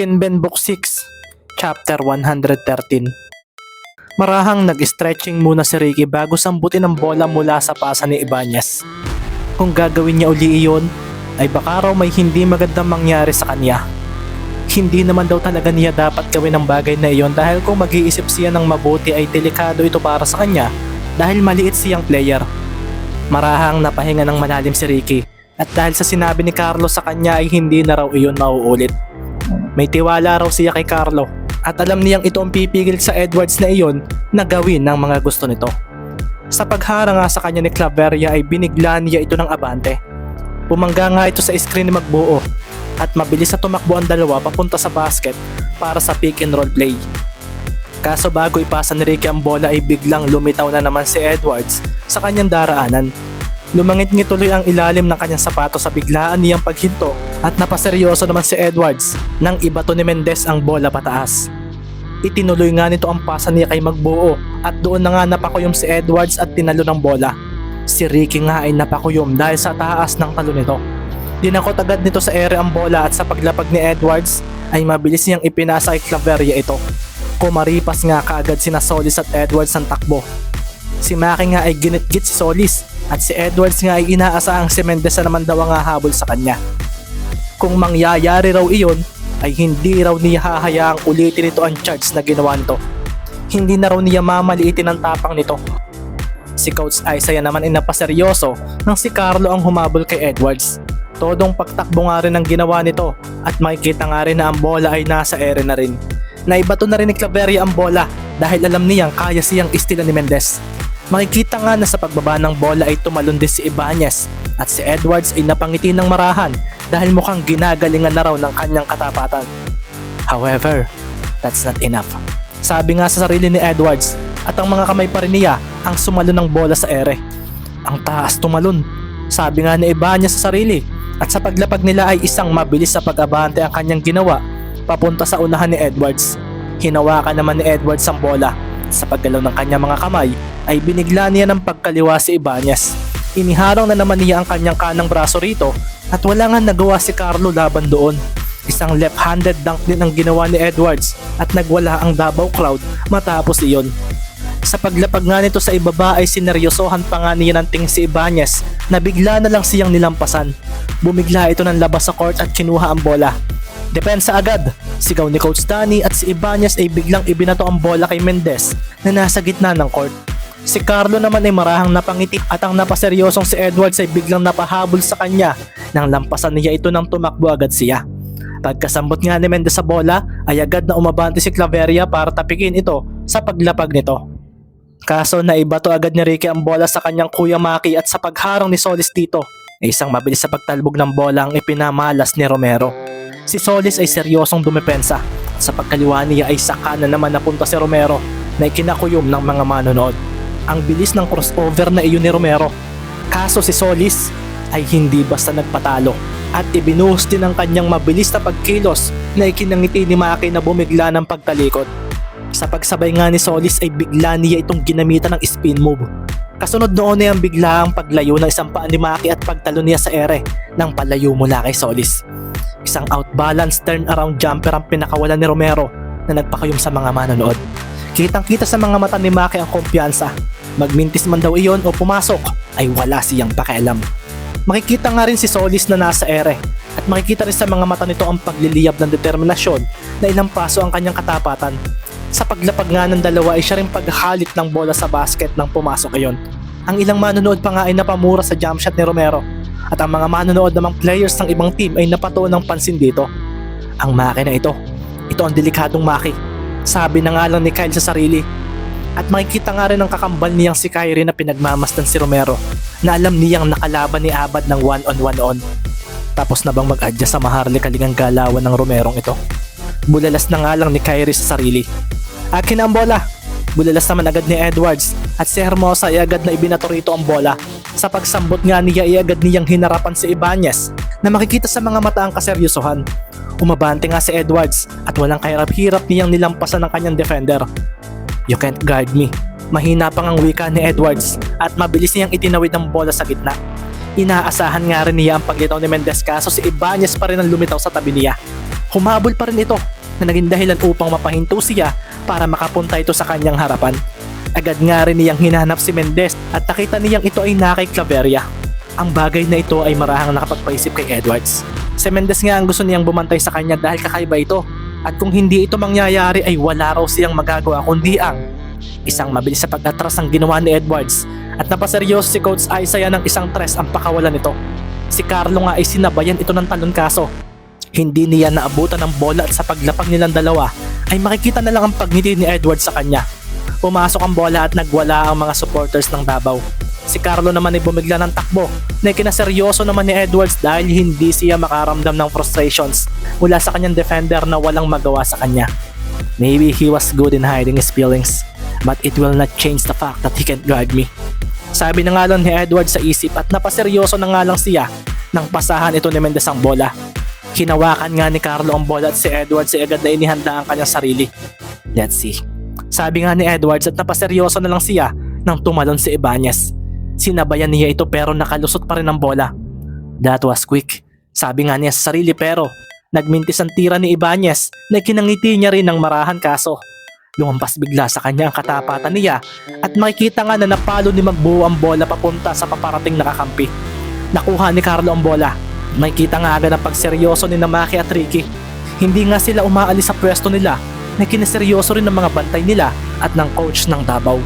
Kinben Book 6, Chapter 113. Marahang nag-stretching muna si Ricky bago sambutin ang bola mula sa pasa ni Ibanez. Kung gagawin niya uli iyon, ay baka raw may hindi magandang mangyari sa kanya. Hindi naman daw talaga niya dapat gawin ang bagay na iyon dahil kung mag-iisip siya ng mabuti ay delikado ito para sa kanya dahil maliit siyang player. Marahang napahinga ng malalim si Ricky at dahil sa sinabi ni Carlo sa kanya ay hindi na raw iyon mauulit. May tiwala raw siya kay Carlo at alam niyang ito ang pipigil sa Edwards na iyon na gawin ng mga gusto nito. Sa paghara nga sa kanya ni Claveria ay binigla niya ito ng abante. Pumangga nga ito sa screen ni Magbuo at mabilis na tumakbo ang dalawa papunta sa basket para sa pick and roll play. Kaso bago ipasa ni Ricky ang bola ay biglang lumitaw na naman si Edwards sa kanyang daraanan. Lumangit-ngit tuloy ang ilalim ng kanyang sapato sa biglaan niyang paghinto at napaseryoso naman si Edwards nang ibato ni Mendez ang bola pataas. Itinuloy nga nito ang pasa niya kay Magbuo at doon na nga napakuyom si Edwards at tinalo ng bola. Si Ricky nga ay napakuyom dahil sa taas ng talo nito. Dinakot agad nito sa ere ang bola at sa paglapag ni Edwards ay mabilis niyang ipinasa kay Claveria ito. Kumaripas nga kaagad sina Solis at Edwards ang takbo. Si Maki nga ay ginit-git si Solis at si Edwards nga ay inaasahang si Mendez na naman daw ang hahabol sa kanya. Kung mangyayari raw iyon ay hindi raw niya hahayaang ulitin ito ang charge na ginawa nito. Hindi na raw niya mamaliitin ang tapang nito. Si Coach Isaiah naman ay napaseryoso nang si Carlo ang humabol kay Edwards. Todong pagtakbo nga rin ang ginawa nito at makikita nga rin na ang bola ay nasa ere na rin. Naibato na rin ni Claveria ang bola dahil alam niyang kaya siyang istilan ni Mendez. Makikita nga na sa pagbaba ng bola ay tumalon din si Ibanez at si Edwards ay napangiti ng marahan dahil mukhang ginagalingan na raw ng kanyang katapatan. However, that's not enough. Sabi nga sa sarili ni Edwards at ang mga kamay pa rin niya ang sumalo ng bola sa ere. Ang taas tumalon. Sabi nga ni Ibanez sa sarili at sa paglapag nila ay isang mabilis sa pag-abante ang kanyang ginawa papunta sa unahan ni Edwards. Hinawakan naman ni Edwards ang bola. Sa paggalaw ng kanyang mga kamay ay binigla niya ng pagkaliwa si Ibanez. Iniharang na naman niya ang kanyang kanang braso rito at wala nga nagawa si Carlo laban doon. Isang left-handed dunk din ang ginawa ni Edwards at nagwala ang Davao crowd matapos iyon. Sa paglapag nga nito sa ibaba ay sineryosohan pa nga niya ng tingin si Ibanez na bigla na lang siyang nilampasan. Bumigla ito ng labas sa court at kinuha ang bola. Depensa agad, sigaw ni Coach Danny at si Ibanez ay biglang ibinato ang bola kay Mendez na nasa gitna ng court. Si Carlo naman ay marahang napangiti at ang napaseryosong si Edwards ay biglang napahabol sa kanya nang lampasan niya ito nang tumakbo agad siya. Pagkasambot nga ni Mendez sa bola ay agad na umabante si Claveria para tapikin ito sa paglapag nito. Kaso naibato agad ni Ricky ang bola sa kanyang kuya Maki at sa pagharang ni Solis dito ay isang mabilis sa pagtalbog ng bola ang ipinamalas ni Romero. Si Solis ay seryosong dumepensa at sa pagkaliwa niya ay saka na naman napunta si Romero na ikinakuyom ng mga manonood. Ang bilis ng crossover na iyon ni Romero. Kaso si Solis ay hindi basta nagpatalo at ibinuhos din ang kanyang mabilis na pagkilos na ikinangiti ni Maki na bumigla ng pagtalikod. Sa pagsabay nga ni Solis ay bigla niya itong ginamitan ng spin move. Kasunod noon ay ang biglaang paglayo ng isang paa ni Maki at pagtalo niya sa ere nang palayo mula kay Solis. Isang outbalance turnaround jumper ang pinakawalan ni Romero na nagpakayom sa mga manonood. Kitang-kita sa mga mata ni Maki ang kumpiyansa. Magmintis man daw iyon o pumasok ay wala siyang pakialam. Makikita nga rin si Solis na nasa ere at makikita rin sa mga mata nito ang pagliliyab ng determinasyon na ilang paso ang kanyang katapatan. Sa paglapag nga ng dalawa ay siya rin paghalit ng bola sa basket nang pumasok ayon. Ang ilang manonood pa nga ay napamura sa jump shot ni Romero at ang mga manonood namang players ng ibang team ay napatuon ng pansin dito. Ang Maki na ito ang delikadong Maki. Sabi na nga lang ni Kyle sa sarili. At makikita nga rin ang kakambal niyang si Kyrie na pinagmamasdan si Romero na alam niyang nakalaban ni Abad ng one-on-one-on. Tapos na bang mag-adjust sa maharlikalingang galawan ng Romerong ito? Bulalas na nga lang ni Kyrie sa sarili. Akin ang bola! Bulalas naman agad ni Edwards at si Hermosa ay agad na ibinato rito ang bola. Sa pagsambot nga niya ay agad niyang hinarapan si Ibanez na makikita sa mga mata ang kaseryosohan. Umabante nga si Edwards at walang kahirap-hirap niyang nilampasan ng kanyang defender. You can't guard me. Mahina pang ang wika ni Edwards at mabilis niyang itinawid ang bola sa gitna. Inaasahan nga rin niya ang paglitaw ni Mendez kaso si Ibanez pa rin ang lumitaw sa tabi niya. Humabol pa rin ito na naging dahilan upang mapahinto siya para makapunta ito sa kanyang harapan. Agad nga rin niyang hinanap si Mendez at nakita niyang ito ay na kay Claveria. Ang bagay na ito ay marahang nakapagpaisip kay Edwards. Si Mendez nga ang gusto niyang bumantay sa kanya dahil kakaiba ito. At kung hindi ito mangyayari ay wala raw siyang magagawa kundi ang isang mabilis sa pag-atras ang ginawa ni Edwards. At napaseryoso si Coach Isaiah ng isang tres ang pakawalan nito. Si Carlo nga ay sinabayan ito ng talon-kaso. Hindi niya naabutan ng bola at sa paglapag nilang dalawa ay makikita na lang ang pagngiti ni Edwards sa kanya. Pumasok ang bola at nagwala ang mga supporters ng Davao. Si Carlo naman ay bumigla ng takbo na ikinaseryoso naman ni Edwards dahil hindi siya makaramdam ng frustrations mula sa kanyang defender na walang magawa sa kanya. Maybe he was good in hiding his feelings, but it will not change the fact that he can't guard me. Sabi na nga lang ni Edwards sa isip at napaseryoso na nga lang siya nang pasahan ito ni Mendez ang bola. Hinawakan nga ni Carlo ang bola at si Edwards ay agad na inihanda ang kanyang sarili. Let's see. Sabi nga ni Edwards at napaseryoso na lang siya nang tumalon si Ibanez. Sinabayan niya ito pero nakalusot pa rin ang bola. That was quick. Sabi nga niya sa sarili pero nagmintis ang tira ni Ibanez na kinangiti niya rin ng marahan kaso lumampas bigla sa kanya ang katapatan niya at makikita nga na napalo ni Magbuo ang bola papunta sa paparating nakakampi. Nakuha ni Carlo ang bola. Makikita nga agad ang pagseryoso ni Namaki at Ricky. Hindi nga sila umaalis sa pwesto nila na kiniseryoso rin ng mga bantay nila at ng coach ng Davao.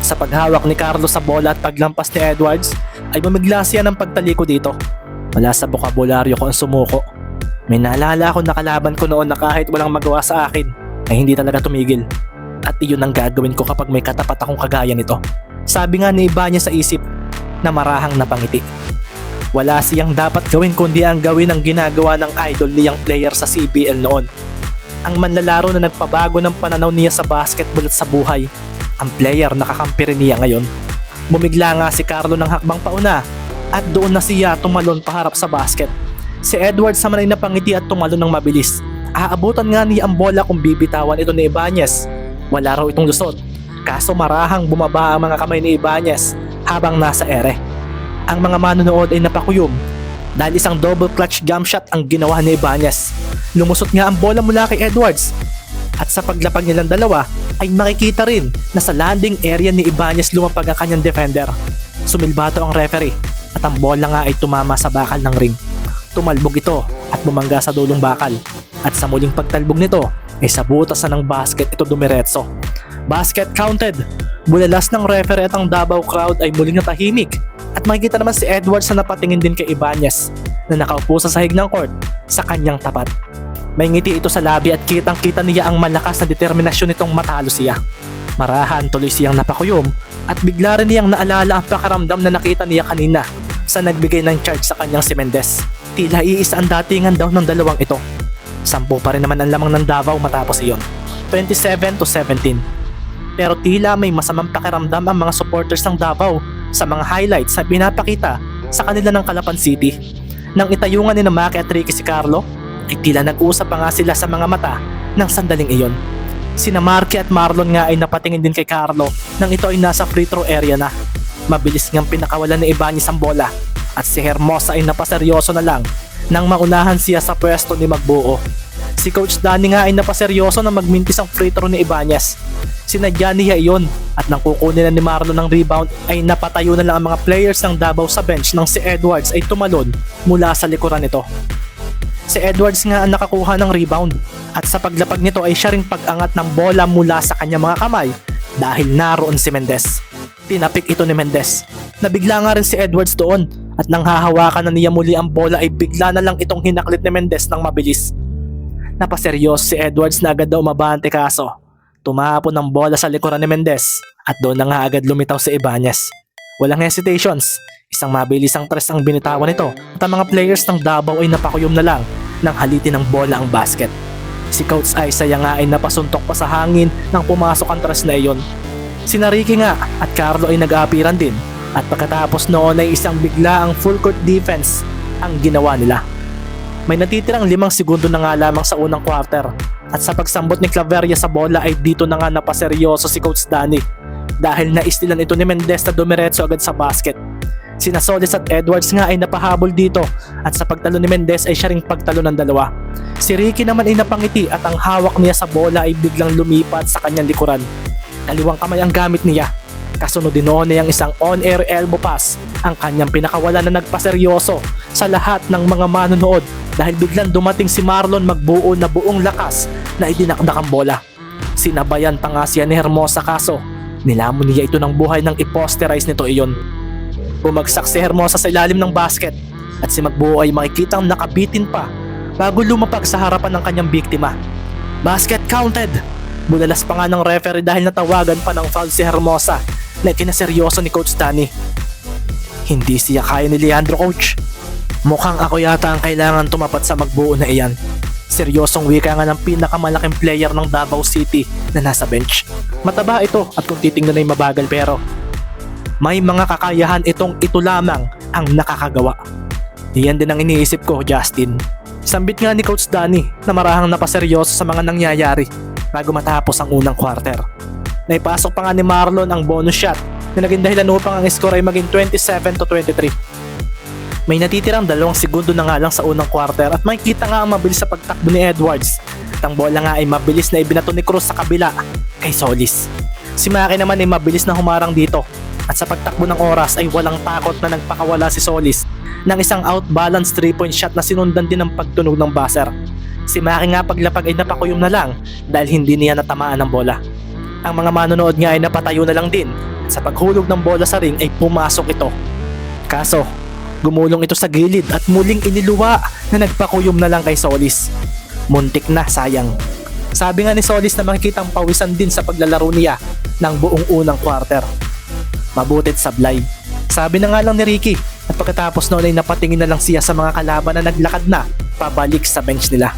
Sa paghawak ni Carlo sa bola at paglampas ni Edwards ay bumigla siya ng pagtaliko dito. Wala sa bokabularyo ko ang sumuko. May naalala ako na kalaban ko noon na kahit walang magawa sa akin ay hindi talaga tumigil. At iyon ang gagawin ko kapag may katapat akong kagaya nito. Sabi nga ni Ibanez sa isip na marahang napangiti. Wala siyang dapat gawin kundi ang gawin ang ginagawa ng idol niyang player sa CBL noon. Ang manlalaro na nagpabago ng pananaw niya sa basketball at sa buhay. Ang player na kakampi rin niya ngayon. Bumigla nga si Carlo ng hakbang pauna at doon na siya tumalon paharap sa basket. Si Edwards naman ay napangiti at tumalon ng mabilis. Aabutan nga niya ang bola kung bibitawan ito ni Ibanez. Wala raw itong lusot. Kaso marahang bumaba ang mga kamay ni Ibanez habang nasa ere. Ang mga manonood ay napakuyom dahil isang double clutch jump shot ang ginawa ni Ibanez. Lumusot nga ang bola mula kay Edwards. At sa paglapag nilang dalawa ay makikita rin na sa landing area ni Ibanez lumapag ang kanyang defender. Sumilbato ang referee at ang bola nga ay tumama sa bakal ng ring. Tumalbog ito at bumangga sa dulong bakal. At sa muling pagtalbog nito ay sa butas na ng basket ito dumiretso. Basket counted. Bulalas ng referee at ang Davao crowd ay muling natahimik. At makikita naman si Edwards na napatingin din kay Ibanez na nakaupo sa sahig ng court sa kanyang tapat. May ngiti ito sa labi at kitang-kita niya ang malakas na determinasyon nitong matalo siya. Marahan tuloy siyang napakuyom at bigla rin niyang naalala ang pakaramdam na nakita niya kanina sa nagbigay ng charge sa kanyang si Mendez. Tila iisa ang datingan daw ng dalawang ito. 10 pa rin naman ang lamang ng Davao matapos iyon. 27-17. Pero tila may masamang pakiramdam ang mga supporters ng Davao sa mga highlights na pinapakita sa kanila ng Calapan City. Nang itayungan ni Namaki at Ricky si Carlo, ay tila nag-uusap pa nga sila sa mga mata ng sandaling iyon. Sina Marky at Marlon nga ay napatingin din kay Carlo nang ito ay nasa free throw area na. Mabilis ngang pinakawalan ni Ibanez ang bola at si Hermosa ay napaseryoso na lang nang maunahan siya sa pwesto ni Magbuo. Si Coach Danny nga ay napaseryoso na magmintis ang free throw ni Ibanez. Sinadya niya iyon at nang kukunin na ni Marlon ng rebound ay napatayo na lang ang mga players ng Davao sa bench nang si Edwards ay tumalon mula sa likuran nito. Si Edwards nga ang nakakuha ng rebound at sa paglapag nito ay siya ring pag-angat ng bola mula sa kanyang mga kamay dahil naroon si Mendez. Tinapik ito ni Mendez. Nabigla nga rin si Edwards doon at nang hahawakan na niya muli ang bola ay bigla na lang itong hinaklit ni Mendez ng mabilis. Napaseryoso si Edwards na agad daw mabante kaso tumapon ng bola sa likuran ni Mendez at doon na nga agad lumitaw si Ibanez. Walang hesitations. Isang mabilisang tres ang binitawan nito at ang mga players ng Davao ay napakuyom na lang nang halitin ng bola ang basket. Si Coach Isaiah nga ay napasuntok pa sa hangin nang pumasok ang tres na iyon. Sina Ricky nga at Carlo ay nag-aapiran din at pagkatapos noon ay isang bigla ang full court defense ang ginawa nila. May natitirang 5 segundo na nga lamang sa unang quarter at sa pagsambot ni Claveria sa bola ay dito na nga napaseryoso si Coach Danny dahil naistilan ito ni Mendez na dumiretso agad sa basket. Sina Solis at Edwards nga ay napahabol dito at sa pagtalo ni Mendez ay siya ring pagtalo ng dalawa. Si Ricky naman ay napangiti at ang hawak niya sa bola ay biglang lumipat sa kanyang likuran. Kaliwang kamay ang gamit niya. Kasunod din noon ay ang isang on-air elbow pass, ang kanyang pinakawala na nagpaseryoso sa lahat ng mga manonood dahil biglang dumating si Marlon magbuo na buong lakas na idinakdak ang bola. Sinabayan pa nga siya ni Hermosa kaso nilamon niya ito ng buhay nang i-posterize nito iyon. Bumagsak si Hermosa sa ilalim ng basket at si Magbuo ay makikitang nakabitin pa bago lumapag sa harapan ng kanyang biktima. Basket counted! Bulalas pa nga ng referee dahil natawagan pa ng foul si Hermosa na kinaseryoso ni Coach Danny. Hindi siya kaya ni Leandro, coach. Mukhang ako yata ang kailangan tumapat sa Magbuo na iyan. Seryosong wika nga ng pinakamalaking player ng Davao City na nasa bench. Mataba ito at kung titingnan ay mabagal pero may mga kakayahan ito lamang ang nakakagawa. Iyan din ang iniisip ko, Justin. Sambit nga ni Coach Danny na marahang napaseryoso sa mga nangyayari bago matapos ang unang quarter. Naipasok pa nga ni Marlon ang bonus shot na naging dahilan upang ang score ay maging 27-23. May natitirang 2 segundo na nga lang sa unang quarter at makikita nga ang mabilis sa pagtakbo ni Edwards at ang bola nga ay mabilis na ibinato ni Cruz sa kabila kay Solis. Si Maki naman ay mabilis na humarang dito at sa pagtakbo ng oras ay walang takot na nagpakawala si Solis ng isang outbalance 3-point shot na sinundan din ng pagtunog ng buzzer. Si Maki nga paglapag ay napakuyom na lang dahil hindi niya natamaan ng bola. Ang mga manonood nga ay napatayo na lang din at sa paghulog ng bola sa ring ay pumasok ito. Kaso, gumulong ito sa gilid at muling iniluwa na nagpakuyom na lang kay Solis. Muntik na, sayang. Sabi nga ni Solis na makikitang pawisan din sa paglalaro niya ng buong unang quarter. Mabutit sablay. Sabi na nga lang ni Ricky at pagkatapos noon ay napatingin na lang siya sa mga kalaban na naglakad na pabalik sa bench nila.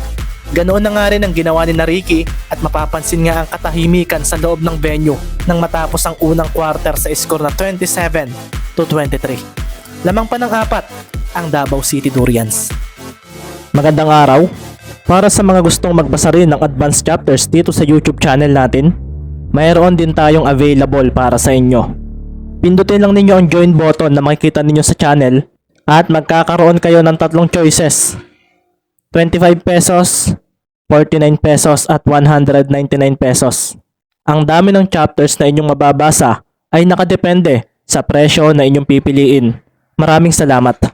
Ganoon na nga rin ang ginawa ni Ricky at mapapansin nga ang katahimikan sa loob ng venue nang matapos ang unang quarter sa score na 27-23. Lamang pa ng 4 ang Davao City Durians. Magandang araw. Para sa mga gustong magbasa rin ng advanced chapters dito sa YouTube channel natin, mayroon din tayong available para sa inyo. Pindutin lang ninyo ang join button na makikita ninyo sa channel at magkakaroon kayo ng 3 choices. 25 pesos, 49 pesos at 199 pesos. Ang dami ng chapters na inyong mababasa ay nakadepende sa presyo na inyong pipiliin. Maraming salamat.